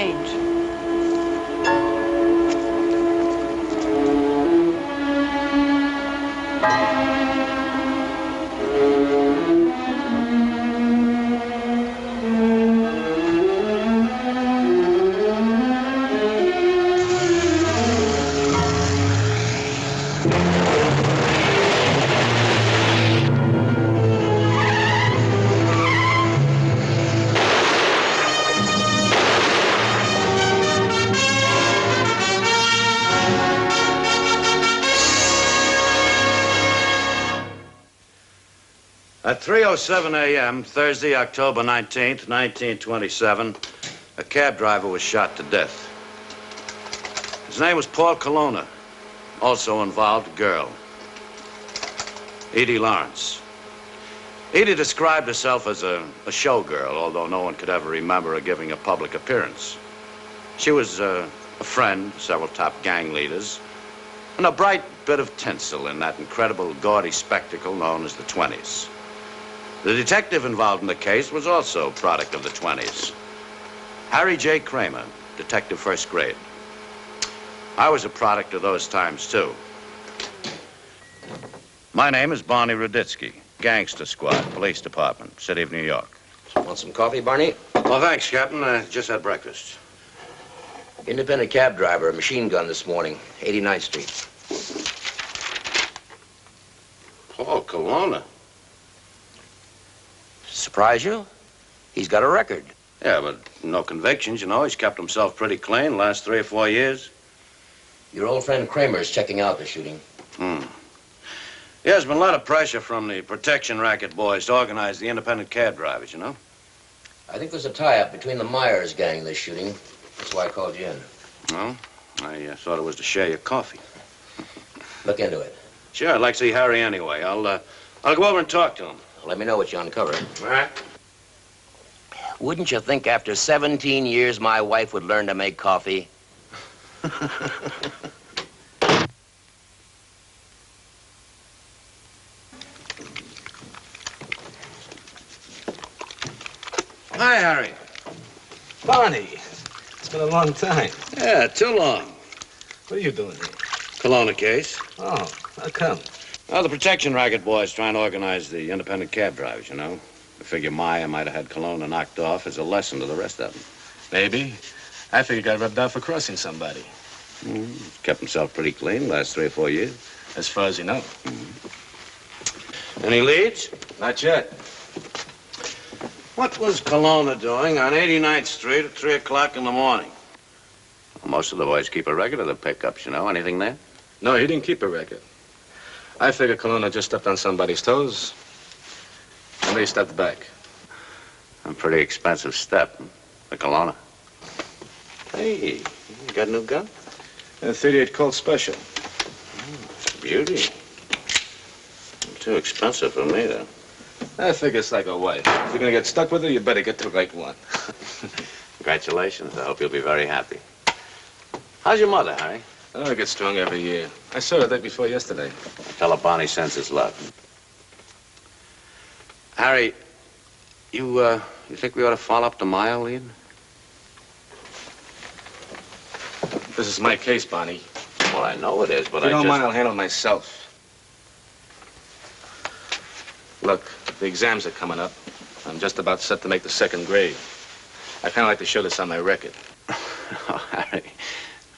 change. At 3:07 a.m., Thursday, October 19th, 1927, a cab driver was shot to death. His name was Paul Colonna. Also involved a girl, Edie Lawrence. Edie described herself as a showgirl, although no one could ever remember her giving a public appearance. She was a friend of several top gang leaders and a bright bit of tinsel in that incredible gaudy spectacle known as the 20s. The detective involved in the case was also a product of the 20s. Harry J. Kramer, detective first grade. I was a product of those times, too. My name is Barney Ruditsky, Gangster Squad, Police Department, City of New York. Want some coffee, Barney? Well, thanks, Captain. I just had breakfast. Independent cab driver, a machine gun this morning, 89th Street. Paul Colonna. Surprise you? He's got a record. Yeah, but no convictions, you know. He's kept himself pretty clean the last 3 or 4 years. Your old friend Kramer is checking out the shooting. Yeah, there's been a lot of pressure from the protection racket boys to organize the independent cab drivers, you know? I think there's a tie-up between the Myers gang and this shooting. That's why I called you in. Well, I thought it was to share your coffee. Look into it. Sure, I'd like to see Harry anyway. I'll go over and talk to him. Let me know what you uncover. All right. Wouldn't you think after 17 years my wife would learn to make coffee? Hi, Harry. Barney, it's been a long time. Yeah, too long. What are you doing here? Colonna case. Oh, how come? Well, the protection racket boys trying to organize the independent cab drivers, you know? I figure Meyer might have had Colonna knocked off as a lesson to the rest of them. Maybe. I figured he got rubbed out for crossing somebody. He's kept himself pretty clean the last 3 or 4 years. As far as you know. Any leads? Not yet. What was Colonna doing on 89th Street at 3 o'clock in the morning? Well, most of the boys keep a record of the pickups, you know. Anything there? No, he didn't keep a record. I figured Colonna just stepped on somebody's toes, and they stepped back. A pretty expensive step for Colonna. Hey, you got a new gun? A .38 Colt Special. It's a beauty. Too expensive for me, though. I figure it's like a wife. If you're gonna get stuck with her, you better get the right one. Congratulations. I hope you'll be very happy. How's your mother, Harry? Oh, I get strong every year. I saw her the day before yesterday. Tell her Barney sends his love. Harry, you think we ought to follow up the Meyer lead? This is my case, Barney. Well, I know it is, but if you don't mind, I'll handle it myself. Look, the exams are coming up. I'm just about set to make the 2nd grade. I kind of like to show this on my record. Oh, Harry,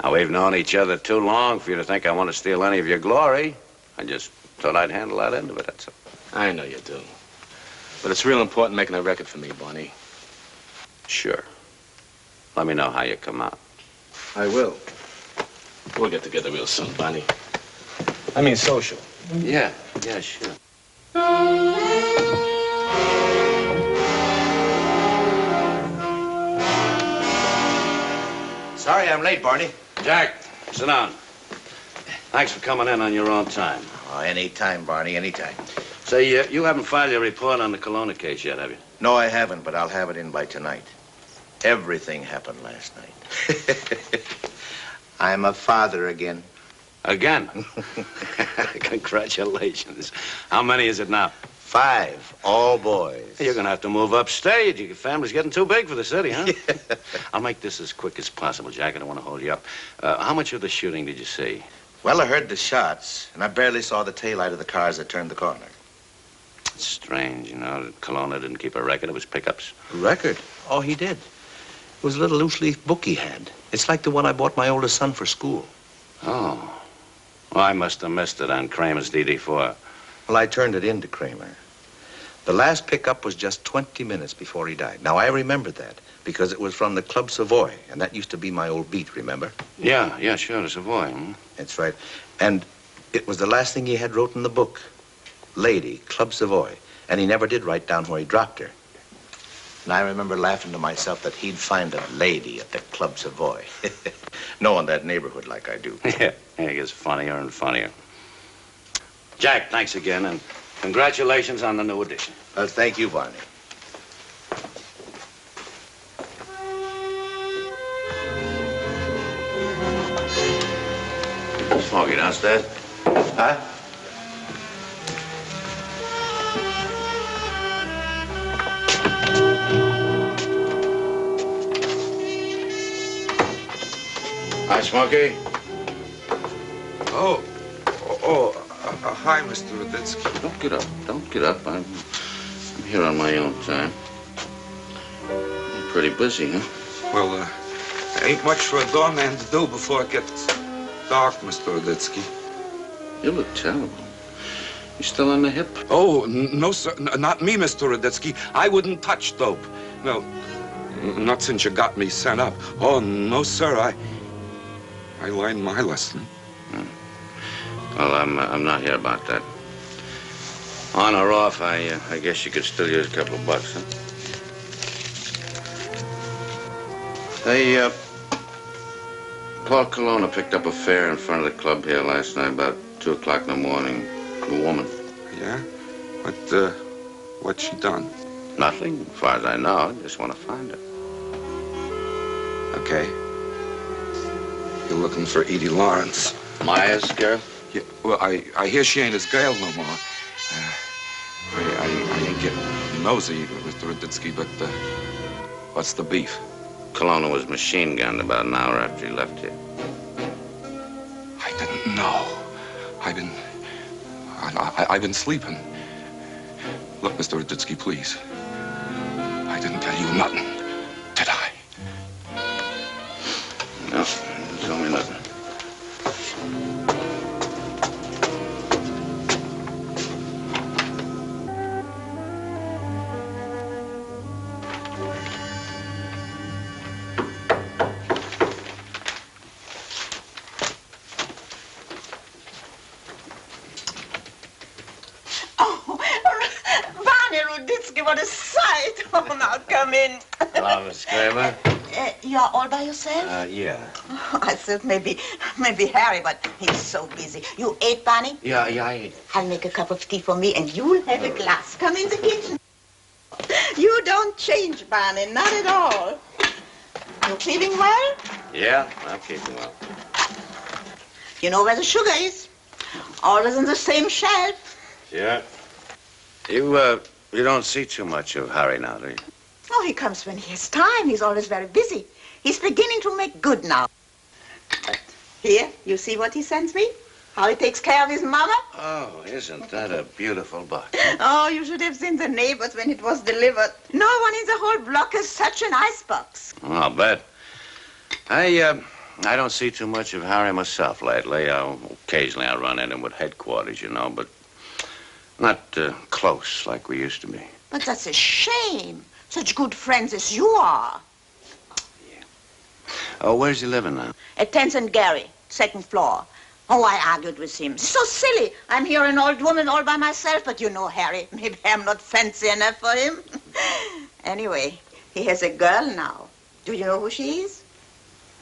now, we've known each other too long for you to think I want to steal any of your glory. I just thought I'd handle that end of it, that's all. I know you do. But it's real important making a record for me, Barney. Sure. Let me know how you come out. I will. We'll get together real soon, Barney. I mean social. Yeah, sure. Sorry I'm late, Barney. Jack, sit down. Thanks for coming in on your own time. Oh, any time, Barney, any time. Say, you haven't filed your report on the Colonna case yet, have you? No, I haven't, but I'll have it in by tonight. Everything happened last night. I'm a father again. Again? Congratulations. How many is it now? 5, all boys. You're going to have to move upstate. Your family's getting too big for the city, huh? Yeah. I'll make this as quick as possible, Jack. I don't want to hold you up. How much of the shooting did you see? Well, I heard the shots, and I barely saw the taillight of the cars that turned the corner. It's strange, you know, that Kelowna didn't keep a record of his pickups. Record? Oh, he did. It was a little loose-leaf book he had. It's like the one I bought my oldest son for school. Oh. Well, I must have missed it on Kramer's DD4. Well, I turned it in to Kramer. The last pickup was just 20 minutes before he died. Now, I remember that because it was from the Club Savoy, and that used to be my old beat, remember? Yeah, sure, the Savoy. Hmm? That's right. And it was the last thing he had wrote in the book. Lady, Club Savoy. And he never did write down where he dropped her. And I remember laughing to myself that he'd find a lady at the Club Savoy. Knowing that neighborhood like I do. Yeah, it gets funnier and funnier. Jack, thanks again, and congratulations on the new edition. Thank you, Barney. Smokey downstairs? Huh? Hi, Smokey. Hi, Mr. Ruditsky. Don't get up. Don't get up. I'm here on my own time. You're pretty busy, huh? Well, ain't much for a doorman to do before it gets dark, Mr. Ruditsky. You look terrible. You still on the hip? Oh, no, sir. Not me, Mr. Ruditsky. I wouldn't touch dope. No, not since you got me sent up. Oh, no, sir. I learned my lesson. Well, I'm not here about that. On or off, I guess you could still use a couple of bucks, huh? Hey, Paul Kelowna picked up a fare in front of the club here last night about 2 o'clock in the morning. A woman. Yeah? What's she done? Nothing, as far as I know. I just want to find her. Okay. You're looking for Edie Lawrence. Myers, girl? Yeah, well, I hear she ain't his girl no more. I ain't getting nosy, Mr. Ruditsky, but what's the beef? Kelowna was machine gunned about an hour after he left here. I didn't know. I've been sleeping. Look, Mr. Ruditsky, please. I didn't tell you nothing, did I? No, you didn't tell me nothing. What a sight. Oh, now come in. Hello, Miss Kramer. You're all by yourself? Yeah. Oh, I thought maybe Harry, but he's so busy. You ate, Barney? Yeah, I ate. I'll make a cup of tea for me, and you'll have a glass. Come in the kitchen. You don't change, Barney, not at all. You feeling well? Yeah, I'm keeping well. You know where the sugar is? Always on the same shelf. Yeah. You don't see too much of Harry now, do you? Oh, he comes when he has time. He's always very busy. He's beginning to make good now. But here, you see what he sends me? How he takes care of his mother? Oh, isn't that a beautiful box? Oh, you should have seen the neighbors when it was delivered. No one in the whole block has such an icebox. I'll bet. I don't see too much of Harry myself lately. Occasionally I run into him with headquarters, you know, but not close like we used to be. But that's a shame. Such good friends as you are. Yeah. Oh, where's he living now? At 10th and Gary, 2nd floor. Oh, I argued with him. So silly. I'm here an old woman all by myself, but you know, Harry, maybe I'm not fancy enough for him. Anyway, he has a girl now. Do you know who she is?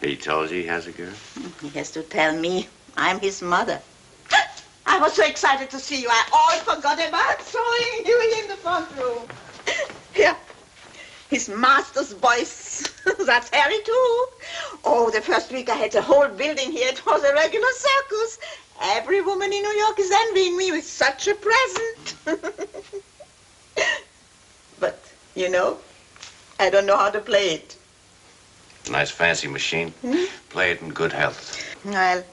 He told you he has a girl? He has to tell me. I'm his mother. I was so excited to see you. I all forgot about throwing you in the front room. Here. His master's voice. That's Harry, too. Oh, the first week I had the whole building here. It was a regular circus. Every woman in New York is envying me with such a present. You know, I don't know how to play it. Nice fancy machine. Play it in good health. Well,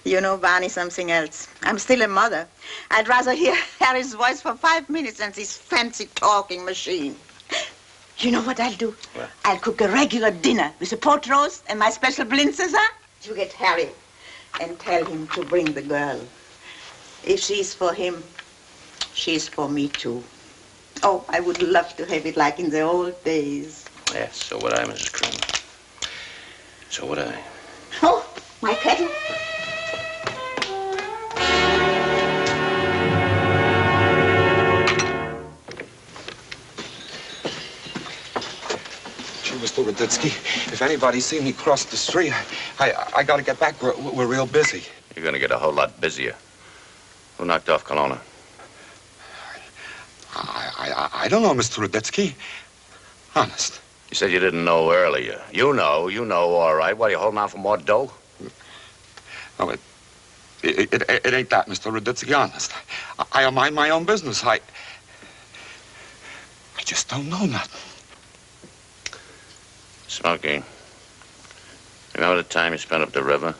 you know, Barney, something else. I'm still a mother. I'd rather hear Harry's voice for 5 minutes than this fancy talking machine. You know what I'll do? What? I'll cook a regular dinner with a pot roast and my special blintzes, huh? You get Harry and tell him to bring the girl. If she's for him, she's for me too. Oh, I would love to have it like in the old days. Yes, so would I, Mrs. Kramer. So would I. Oh, my kettle. Mr. Ruditsky, if anybody's seen me cross the street, I gotta get back. We're real busy. You're gonna get a whole lot busier. Who knocked off Kelowna? I don't know, Mr. Ruditsky. Honest. You said you didn't know earlier. You know all right. What, are you holding out for more dough? No, it ain't that, Mr. Ruditsky, honest. I mind my own business. I just don't know nothing. Smokey, remember the time you spent up the river?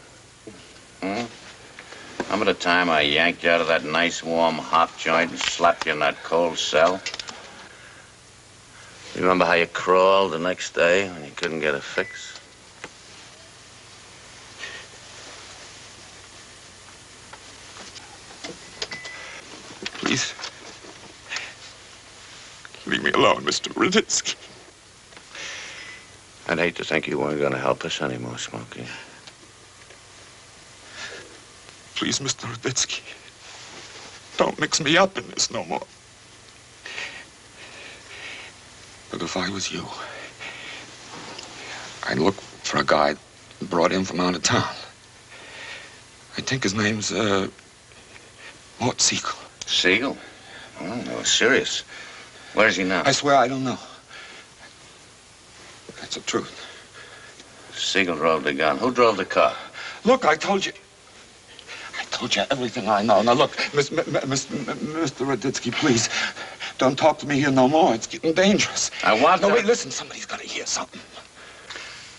Remember the time I yanked you out of that nice, warm, hot joint and slapped you in that cold cell? You remember how you crawled the next day when you couldn't get a fix? Please, leave me alone, Mr. Ruditsky. I'd hate to think you weren't going to help us anymore, Smokey. Please, Mr. Ruditsky, don't mix me up in this no more. But if I was you, I'd look for a guy brought in from out of town. I think his name's, Mort Siegel. Siegel? Oh, no, serious. Where is he now? I swear I don't know. That's the truth. Siegel drove the gun. Who drove the car? Look, I told you everything I know. Now, look, Mr. Ruditsky, please, don't talk to me here no more. It's getting dangerous. I want No, wait, listen, somebody's gonna hear something.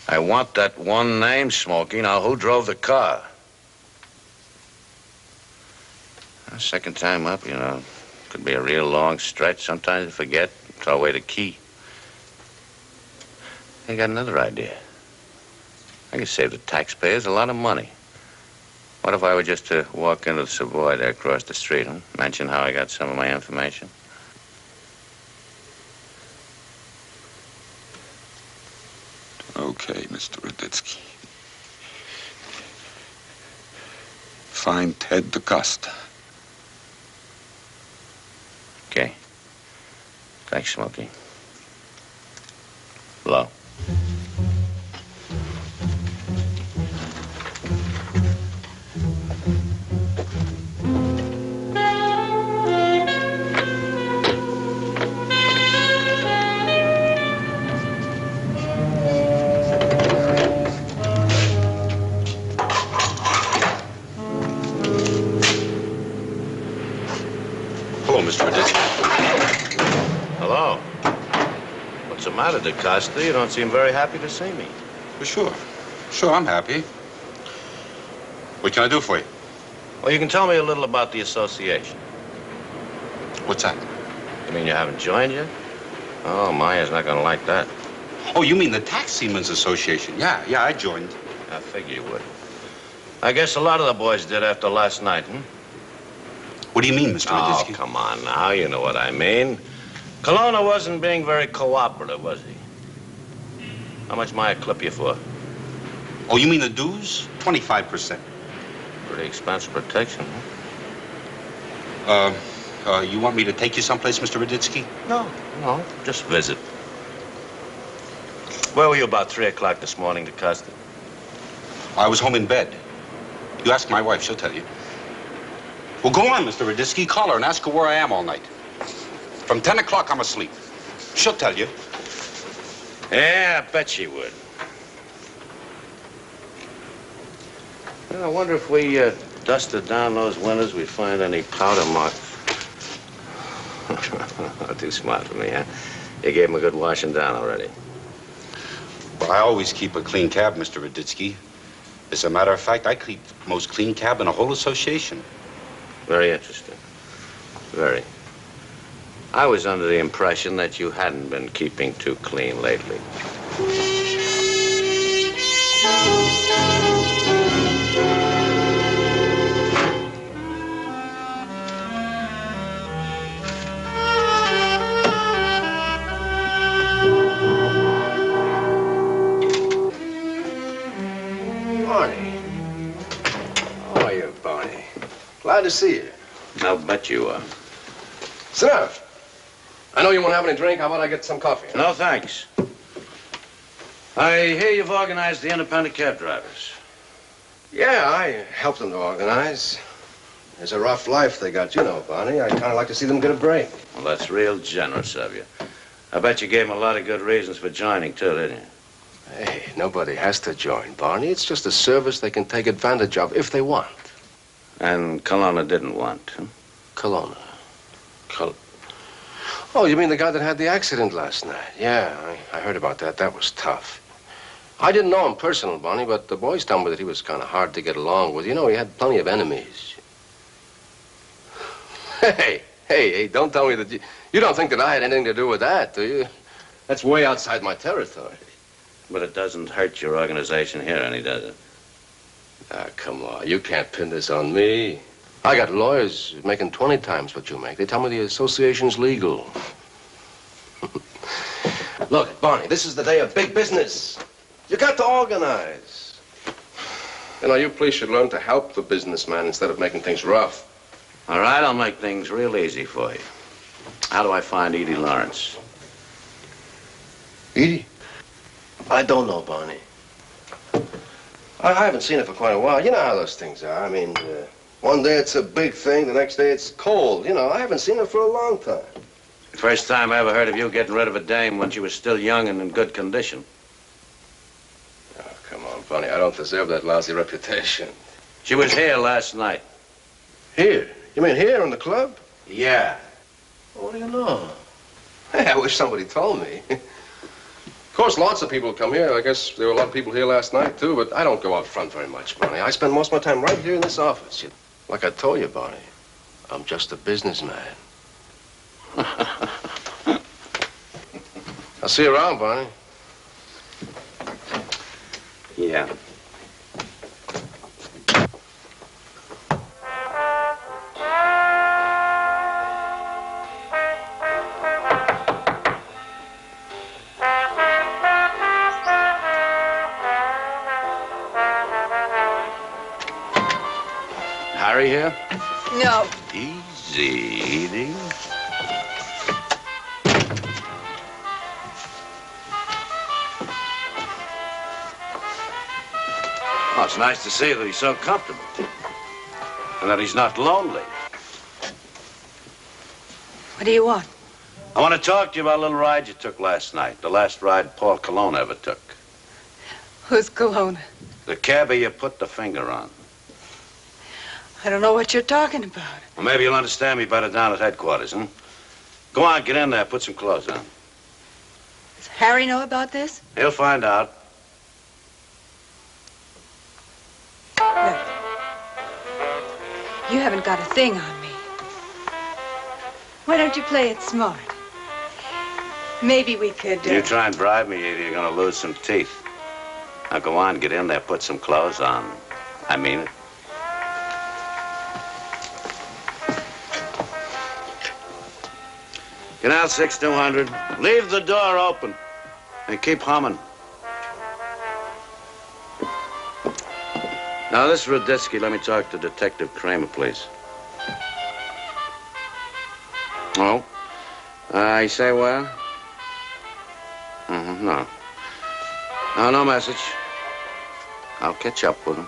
I want that one name, Smokey. Now, who drove the car? Second time up, you know. Could be a real long stretch. Sometimes you forget. Throw away the key. I got another idea. I could save the taxpayers a lot of money. What if I were just to walk into the Savoy there across the street and mention how I got some of my information? Okay, Mr. Ruditsky. Find Ted DaCosta. Okay. Thanks, Smokey. Hello. Mr. Ruditsky. Hello. What's the matter, DaCosta? You don't seem very happy to see me. Well, sure. Sure, I'm happy. What can I do for you? Well, you can tell me a little about the association. What's that? You mean you haven't joined yet? Oh, Maya's not going to like that. Oh, you mean the Taximen's Association? Yeah, I joined. I figure you would. I guess a lot of the boys did after last night, What do you mean, Mr. Oh, Ruditsky? come on now. You know what I mean. Kelowna wasn't being very cooperative, was he? How much Maya clip you for? Oh, you mean the dues? 25%. Pretty expensive protection, You want me to take you someplace, Mr. Ruditsky? No, just visit. Where were you about 3 o'clock this morning, DaCosta? I was home in bed. You ask my wife, she'll tell you. Well, go on, Mr. Ruditsky. Call her and ask her where I am all night. From 10 o'clock, I'm asleep. She'll tell you. Yeah, I bet she would. Well, I wonder if we dusted down those windows, we'd find any powder marks. Not too smart for me, huh? You gave him a good washing down already. Well, I always keep a clean cab, Mr. Ruditsky. As a matter of fact, I keep the most clean cab in the whole association. Very interesting. Very. I was under the impression that you hadn't been keeping too clean lately. Barney. How are you, Barney? Glad to see you. I'll bet you are. Sit down. I know you won't have any drink. How about I get some coffee? No, thanks. I hear you've organized the independent cab drivers. Yeah, I helped them to organize. It's a rough life they got, you know, Barney. I kind of like to see them get a break. Well, that's real generous of you. I bet you gave them a lot of good reasons for joining, too, didn't you? Hey, nobody has to join, Barney. It's just a service they can take advantage of if they want. And Kelowna didn't want, huh? Kelowna. Oh, you mean the guy that had the accident last night? Yeah, I heard about that. That was tough. I didn't know him personally, Barney, but the boys tell me that he was kind of hard to get along with. You know, he had plenty of enemies. Hey, don't tell me that you don't think that I had anything to do with that, do you? That's way outside my territory. But it doesn't hurt your organization here any, does it? Ah, come on. You can't pin this on me. I got lawyers making 20 times what you make. They tell me the association's legal. Look, Barney, this is the day of big business. You got to organize. You know, you please should learn to help the businessman instead of making things rough. All right, I'll make things real easy for you. How do I find Edie Lawrence? Edie? I don't know, Barney. I haven't seen her for quite a while. You know how those things are. I mean, one day it's a big thing, the next day it's cold. You know, I haven't seen her for a long time. First time I ever heard of you getting rid of a dame when she was still young and in good condition. Oh, come on, Barney. I don't deserve that lousy reputation. She was here last night. Here? You mean here in the club? Yeah. Well, what do you know? Hey, I wish somebody told me. Of course, lots of people come here. I guess there were a lot of people here last night, too, but I don't go out front very much, Barney. I spend most of my time right here in this office. Like I told you, Barney, I'm just a businessman. I'll see you around, Barney. Yeah. Harry here? No. Easy, Edie. Oh, it's nice to see that he's so comfortable. And that he's not lonely. What do you want? I want to talk to you about a little ride you took last night. The last ride Paul Kelowna ever took. Who's Kelowna? The cabbie you put the finger on. I don't know what you're talking about. Well, maybe you'll understand me better down at headquarters, huh? Go on, get in there, put some clothes on. Does Harry know about this? He'll find out. Look, you haven't got a thing on me. Why don't you play it smart? Maybe we could... You try and bribe me, Edie, you're gonna lose some teeth. Now go on, get in there, put some clothes on. I mean it. Canal 6200. Leave the door open and keep humming. Now, this is Ruditsky. Let me talk to Detective Kramer, please. Oh? You say where? No. No message. I'll catch up with him.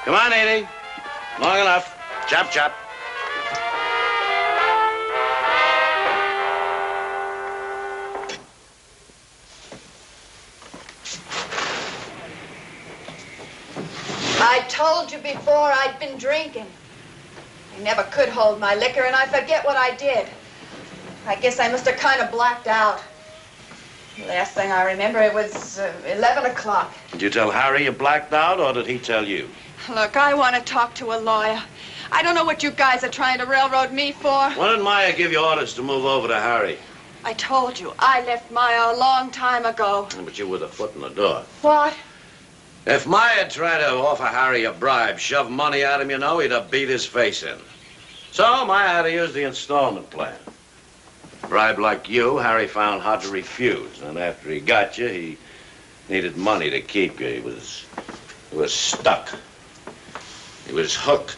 Come on, Edie. Long enough. Chop, chop. I told you before I'd been drinking. I never could hold my liquor, and I forget what I did. I guess I must have kind of blacked out. Last thing I remember, it was 11 o'clock. Did you tell Harry you blacked out, or did he tell you? Look, I want to talk to a lawyer. I don't know what you guys are trying to railroad me for. When did Meyer give you orders to move over to Harry? I told you, I left Meyer a long time ago. But you were the foot in the door. What? If Meyer tried to offer Harry a bribe, shove money at him, you know, he'd have beat his face in. So Meyer had to use the installment plan. A bribe like you, Harry found hard to refuse. And after he got you, he needed money to keep you. He was stuck. He was hooked.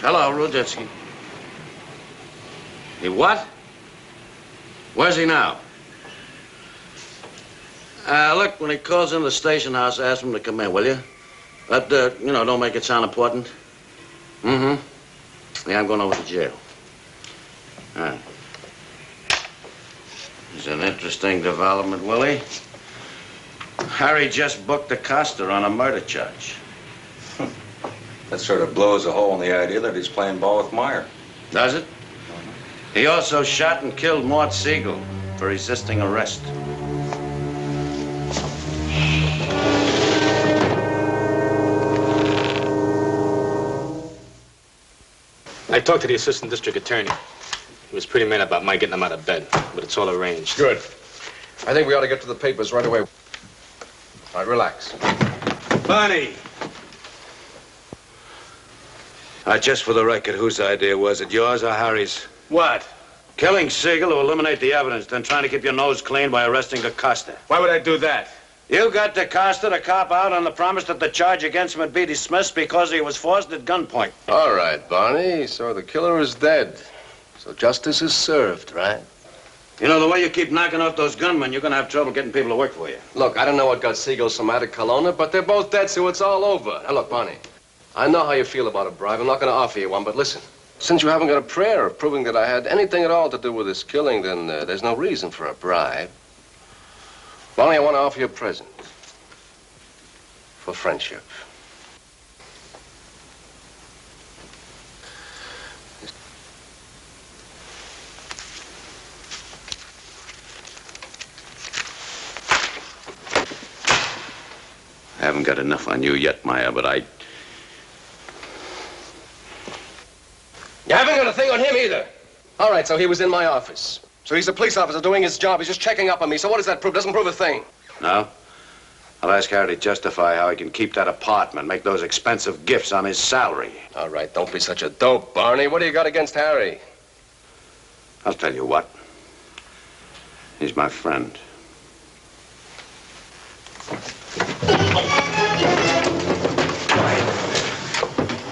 Hello, Ruditsky. He what? Where's he now? Look, when he calls in the station house, ask him to come in, will you? But, don't make it sound important. Mm-hmm. Yeah, I'm going over to jail. All right. It's an interesting development, Willie. Harry just booked Acosta on a murder charge. That sort of blows a hole in the idea that he's playing ball with Meyer. Does it? He also shot and killed Mort Siegel for resisting arrest. I talked to the assistant district attorney. He was pretty mad about my getting him out of bed, but it's all arranged. Good. I think we ought to get to the papers right away. All right, relax. Barney! Just for the record, whose idea was it, yours or Harry's? What? Killing Siegel to eliminate the evidence, then trying to keep your nose clean by arresting DaCosta. Why would I do that? You got DaCosta to cop out on the promise that the charge against him would be dismissed because he was forced at gunpoint. All right, Barney. So the killer is dead. So justice is served, right? You know, the way you keep knocking off those gunmen, you're gonna have trouble getting people to work for you. Look, I don't know what got Siegel so mad at Kelowna, but they're both dead, so it's all over. Now, look, Barney, I know how you feel about a bribe. I'm not going to offer you one, but listen. Since you haven't got a prayer of proving that I had anything at all to do with this killing, then there's no reason for a bribe. Barney, I want to offer you a present. For friendship. I haven't got enough on you yet, Meyer, but You haven't got a thing on him either. All right, so he was in my office. So he's a police officer doing his job. He's just checking up on me. So what does that prove? Doesn't prove a thing. No? I'll ask Harry to justify how he can keep that apartment, make those expensive gifts on his salary. All right, don't be such a dope, Barney. What do you got against Harry? I'll tell you what. He's my friend.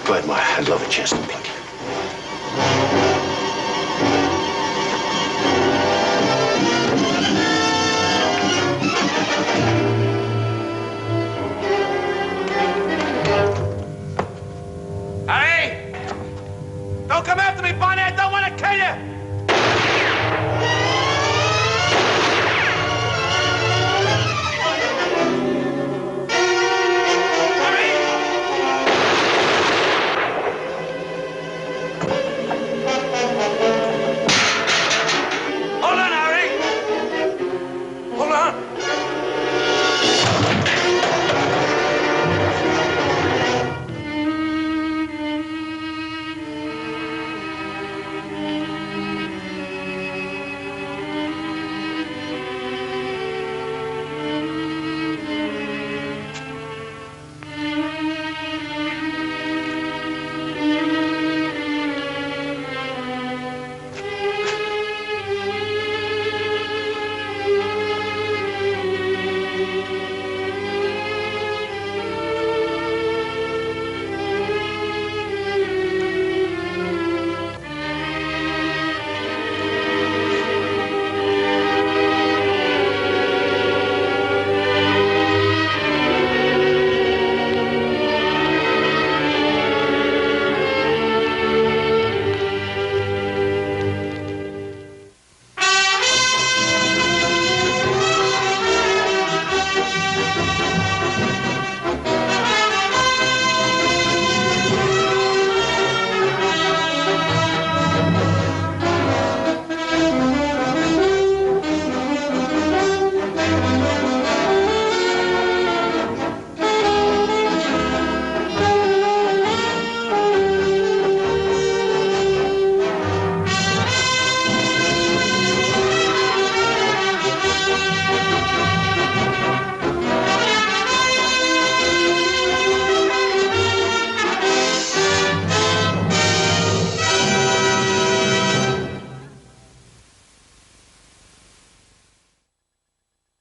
Go ahead, Meyer. I'd love a chance to pick.